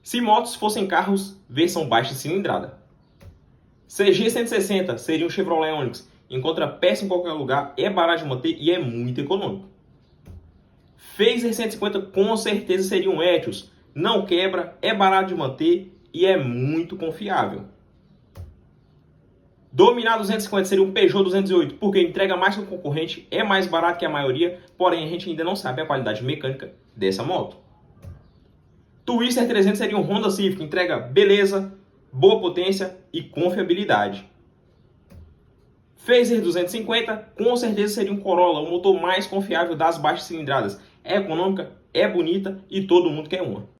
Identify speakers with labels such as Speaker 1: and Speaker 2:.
Speaker 1: se motos fossem carros versão baixa cilindrada. CG 160 seria um Chevrolet Onix. Encontra peça em qualquer lugar, é barato de manter e é muito econômico. Phaser 150 com certeza seria um Etios. Não quebra, é barato de manter e é muito confiável. Dominar 250 seria um Peugeot 208, porque entrega mais que o concorrente, é mais barato que a maioria, porém a gente ainda não sabe a qualidade mecânica dessa moto. Twister 300 seria um Honda Civic, entrega beleza, boa potência e confiabilidade. Phaser 250 com certeza seria um Corolla, o motor mais confiável das baixas cilindradas. É econômica, é bonita e todo mundo quer uma.